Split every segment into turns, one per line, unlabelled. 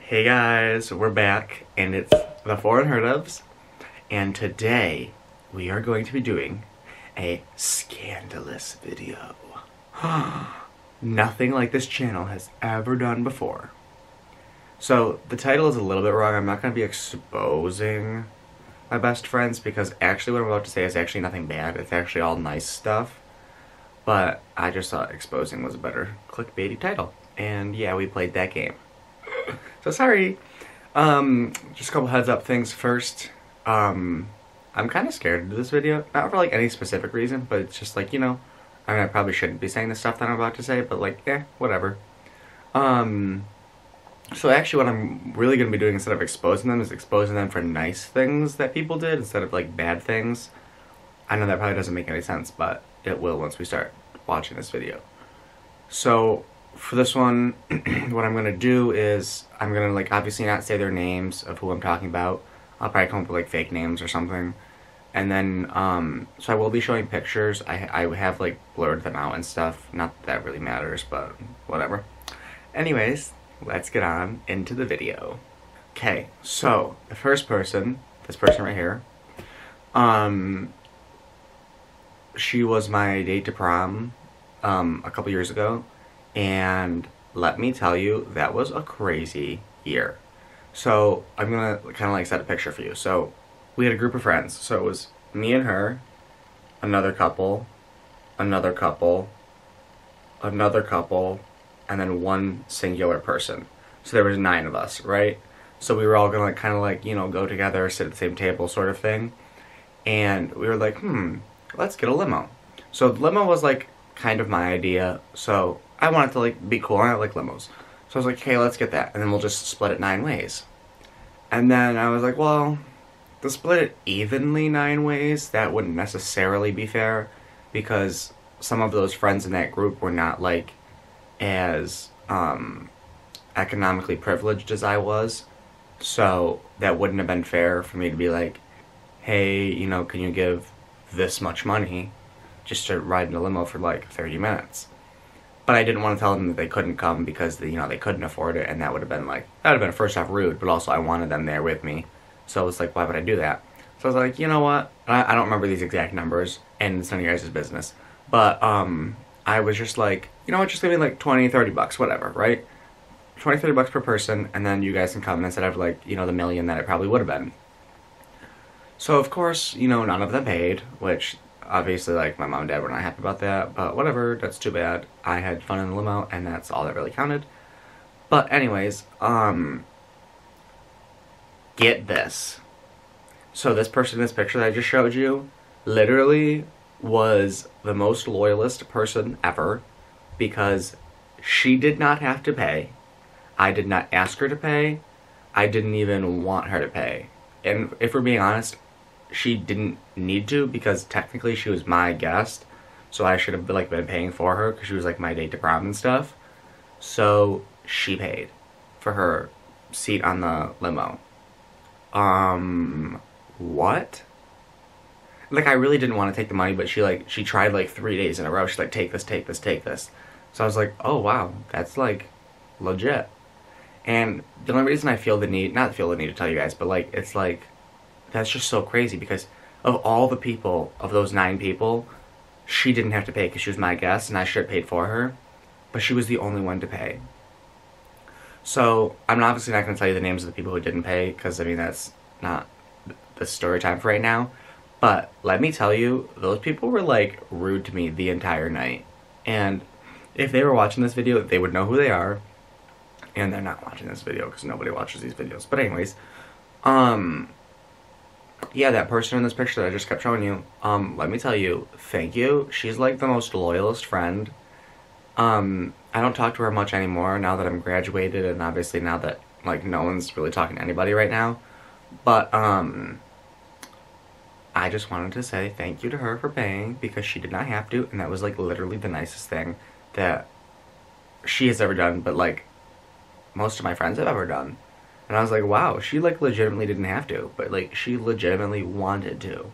Hey guys, we're back, and it's the Four Unheard Ofs, and today we are going to be doing a scandalous video. Nothing like this channel has ever done before. So, the title is a little bit wrong. I'm not going to be exposing my best friends, because actually what I'm about to say is actually nothing bad. It's actually all nice stuff. But I just thought exposing was a better clickbaity title. And yeah, we played that game. So sorry. Just a couple heads up things first. I'm kind of scared to do this video. Not for like any specific reason, but it's just like, I mean, I probably shouldn't be saying the stuff that I'm about to say, but like, whatever. So actually what I'm really going to be doing instead of exposing them is exposing them for nice things that people did instead of like bad things. I know that probably doesn't make any sense, but it will once we start watching this video. So for this one, what I'm going to do is I'm going to like obviously not say their names of who I'm talking about. I'll probably come up with like fake names or something. And then, so I will be showing pictures. I have like blurred them out and stuff. Not that really matters, but whatever. Anyways, let's get on into the video. Okay, so the first person, this person right here, she was my date to prom a couple years ago, and let me tell you, that was a crazy year. So I'm gonna kind of like set a picture for you. So we had a group of friends. So it was me and her, another couple, another couple, another couple, and then one singular person. So there was 9 of us, right? So we were all gonna like kind of like, go together, sit at the same table sort of thing. And we were like, let's get a limo. So the limo was like kind of my idea. So I wanted to like be cool. I like limos. So I was like, okay, let's get that. And then we'll just split it 9 ways. And then I was like, well, to split it evenly 9 ways, that wouldn't necessarily be fair, because some of those friends in that group were not like as economically privileged as I was. So that wouldn't have been fair for me to be like, hey, can you give this much money just to ride in a limo for like 30 minutes. But I didn't want to tell them that they couldn't come because they couldn't afford it, and that would have been first off rude, but also I wanted them there with me. So I was like, why would I do that? So I was like, you know what? I don't remember these exact numbers, and it's none of your guys' business. But I was just like, you know what, just give me like 20, 30 bucks, whatever, right? 20, 30 bucks per person, and then you guys can come instead of like, the million that it probably would have been. So of course, none of them paid, which obviously like my mom and dad were not happy about that, but whatever, that's too bad. I had fun in the limo, and that's all that really counted. But anyways, get this. So this person in this picture that I just showed you literally was the most loyalist person ever, because she did not have to pay. I did not ask her to pay. I didn't even want her to pay. And if we're being honest, she didn't need to, because technically she was my guest, so I should have like been paying for her because she was like my date to prom and stuff. So she paid for her seat on the limo. What? Like, I really didn't want to take the money, but she tried like 3 days in a row. She's like, take this, take this, take this. So I was like, oh wow, that's like legit. And the only reason I feel the need, not feel the need to tell you guys, but like, it's like, that's just so crazy, because of all the people, of those 9 people, she didn't have to pay because she was my guest and I should have paid for her, but she was the only one to pay. So I'm obviously not going to tell you the names of the people who didn't pay, because I mean, that's not the story time for right now. But let me tell you, those people were like rude to me the entire night. And if they were watching this video, they would know who they are. And they're not watching this video because nobody watches these videos. But anyways, yeah, that person in this picture that I just kept showing you, let me tell you, thank you. She's like the most loyalist friend. I don't talk to her much anymore now that I'm graduated, and obviously now that like no one's really talking to anybody right now. But I just wanted to say thank you to her for paying, because she did not have to, and that was like literally the nicest thing that she has ever done, but like most of my friends have ever done. And I was like, wow, she like legitimately didn't have to, but like she legitimately wanted to.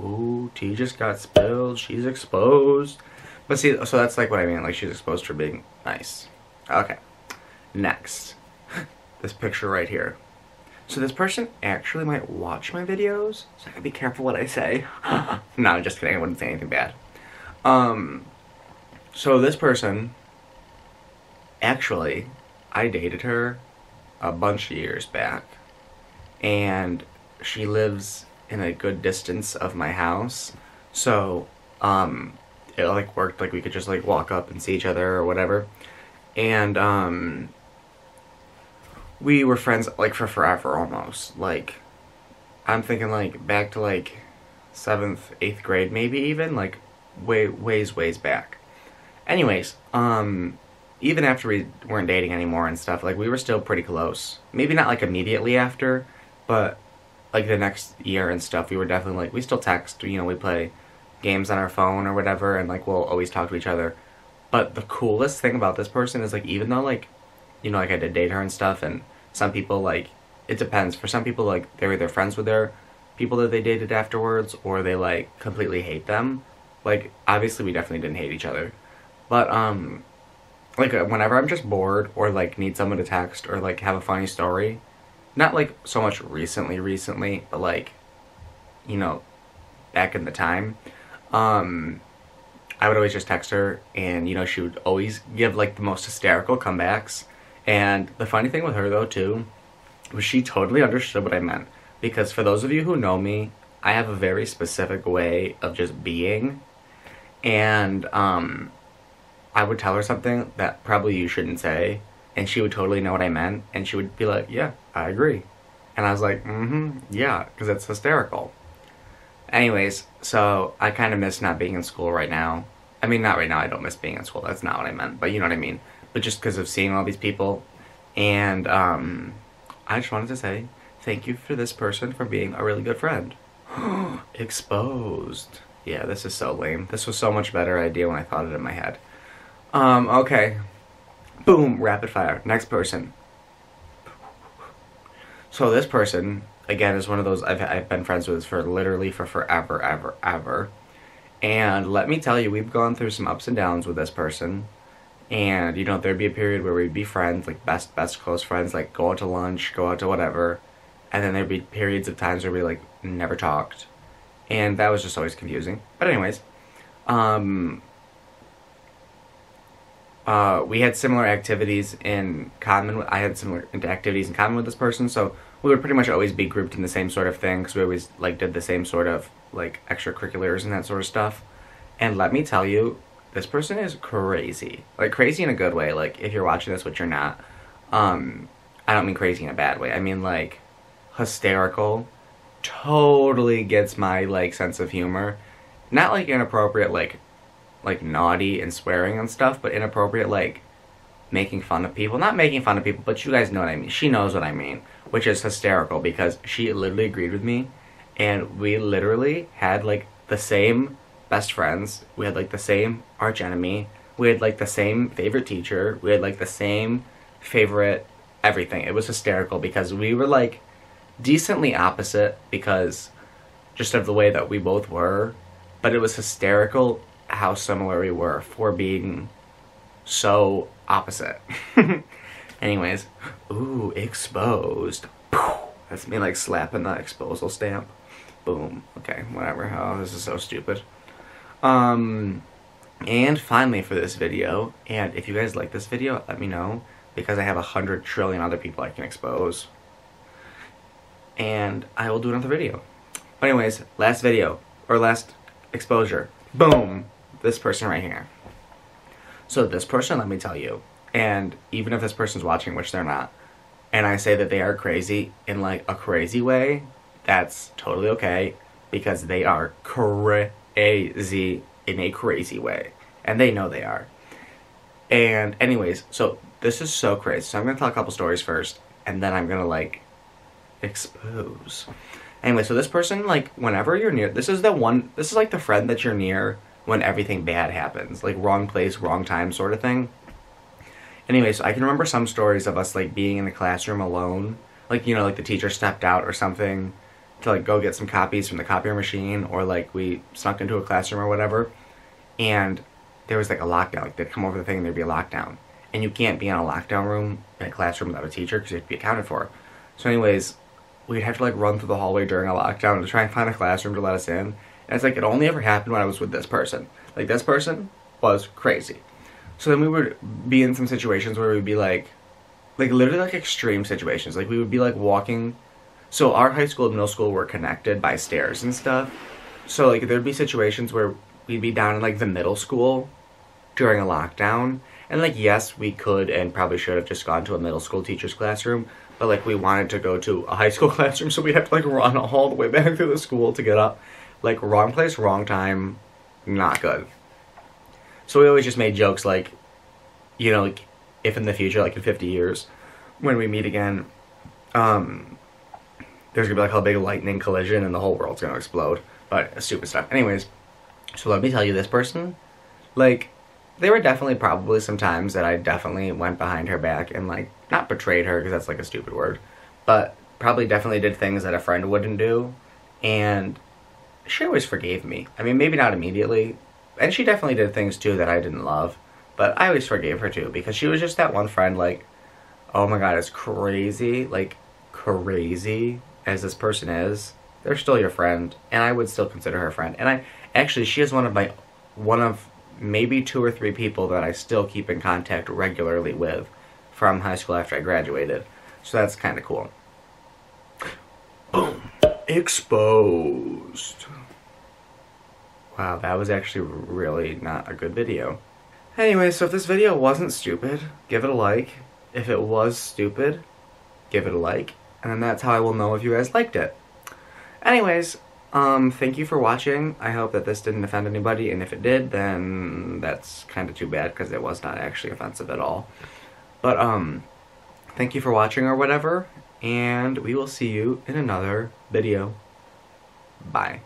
Ooh, tea just got spilled. She's exposed. But see, so that's like what I mean. Like, she's exposed for being nice. Okay. Next. This picture right here. So this person actually might watch my videos, so I gotta be careful what I say. No, I'm just kidding. I wouldn't say anything bad. So this person, actually, I dated her a bunch of years back, and she lives in a good distance of my house. So, it like worked, like we could just like walk up and see each other or whatever. And we were friends like for forever almost. Like I'm thinking like back to like 7th, 8th grade maybe even, like ways back. Anyways, even after we weren't dating anymore and stuff, like we were still pretty close. Maybe not like immediately after, but like the next year and stuff, we were definitely like, we still text, you know, we play games on our phone or whatever, and like we'll always talk to each other. But the coolest thing about this person is like, even though like, you know, like I did date her and stuff, and some people like, it depends. For some people, like they're either friends with their people that they dated afterwards, or they like completely hate them. Like obviously we definitely didn't hate each other, but like whenever I'm just bored or like need someone to text or like have a funny story, not like so much recently, but like, you know, back in the time, I would always just text her, and you know she would always give like the most hysterical comebacks. And the funny thing with her though too was she totally understood what I meant, because for those of you who know me, I have a very specific way of just being, and I would tell her something that probably you shouldn't say, and she would totally know what I meant, and she would be like, yeah, I agree. And I was like, yeah, because it's hysterical. Anyways, so I kind of miss not being in school right now. I mean, not right now, I don't miss being in school, that's not what I meant, but you know what I mean. But just because of seeing all these people, and I just wanted to say thank you for this person for being a really good friend. Exposed. Yeah, this is so lame. This was so much better idea when I thought it in my head. Okay. Boom, rapid fire. Next person. So this person, again, is one of those I've been friends with for literally for forever, ever. And let me tell you, we've gone through some ups and downs with this person. And, you know, there'd be a period where we'd be friends, like best close friends, like go out to lunch, go out to whatever. And then there'd be periods of times where we, like, never talked. And that was just always confusing. But anyways, we had similar activities in common. I had similar activities in common with this person, so we would pretty much always be grouped in the same sort of thing, because we always, like, did the same sort of, like, extracurriculars and that sort of stuff. And let me tell you, this person is crazy. Like, crazy in a good way. Like, if you're watching this, which you're not, I don't mean crazy in a bad way. I mean, like, hysterical. Totally gets my, like, sense of humor. Not, like, inappropriate, like naughty and swearing and stuff, but inappropriate, like, making fun of people. Not making fun of people, but you guys know what I mean. She knows what I mean. Which is hysterical, because she literally agreed with me, and we literally had, like, the same best friends. We had, like, the same arch enemy. We had, like, the same favorite teacher. We had, like, the same favorite everything. It was hysterical, because we were, like, decently opposite, because just of the way that we both were. But it was hysterical how similar we were for being so opposite. Anyways, ooh, exposed. That's me, like, slapping the exposal stamp. Boom. Okay, whatever. Oh, this is so stupid. And finally for this video, and if you guys like this video, let me know, because I have 100 trillion other people I can expose. And I will do another video. But anyways, last video, or last exposure. Boom! This person right here. So this person, let me tell you, and even if this person's watching, which they're not, and I say that they are crazy in, like, a crazy way, that's totally okay, because they are crazy in a crazy way. And they know they are. And anyways, so this is so crazy. So I'm going to tell a couple stories first, and then I'm going to, like, expose. Anyway, so this person, like, whenever you're near, this is like the friend that you're near when everything bad happens. Like, wrong place, wrong time sort of thing. Anyway, so I can remember some stories of us, like, being in the classroom alone. Like, you know, like the teacher stepped out or something to, like, go get some copies from the copier machine, or, like, we snuck into a classroom or whatever. And there was, like, a lockdown. Like, they'd come over the thing and there'd be a lockdown. and you can't be in a lockdown room in a classroom without a teacher because you have to be accounted for. So anyways, we'd have to like run through the hallway during a lockdown to try and find a classroom to let us in. And it's like it only ever happened when I was with this person. Like this person was crazy. So then we would be in some situations where we'd be like literally like extreme situations. Like we would be like walking. So our high school and middle school were connected by stairs and stuff. So like there'd be situations where we'd be down in like the middle school during a lockdown. And like yes, we could and probably should have just gone to a middle school teacher's classroom. But like we wanted to go to a high school classroom, so we'd have to like run all the way back through the school to get up. Like wrong place, wrong time, not good. So we always just made jokes like, you know, like if in the future, like in 50 years, when we meet again, there's gonna be like a big lightning collision and the whole world's gonna explode. But stupid stuff. Anyways, so let me tell you, this person, like, there were definitely probably some times that I definitely went behind her back and like, not betrayed her because that's like a stupid word, but probably definitely did things that a friend wouldn't do. And she always forgave me. I mean, maybe not immediately. And she definitely did things too that I didn't love. But I always forgave her too because she was just that one friend like, oh my god, as crazy, like crazy as this person is, they're still your friend. And I would still consider her a friend. And I actually, she is one of maybe 2 or 3 people that I still keep in contact regularly with from high school after I graduated. So that's kind of cool. Boom. Exposed. Wow, that was actually really not a good video. Anyway, so if this video wasn't stupid, give it a like. If it was stupid, give it a like. And then that's how I will know if you guys liked it. Anyways, thank you for watching. I hope that this didn't offend anybody, and if it did, then that's kind of too bad because it was not actually offensive at all. But, thank you for watching or whatever, and we will see you in another video. Bye.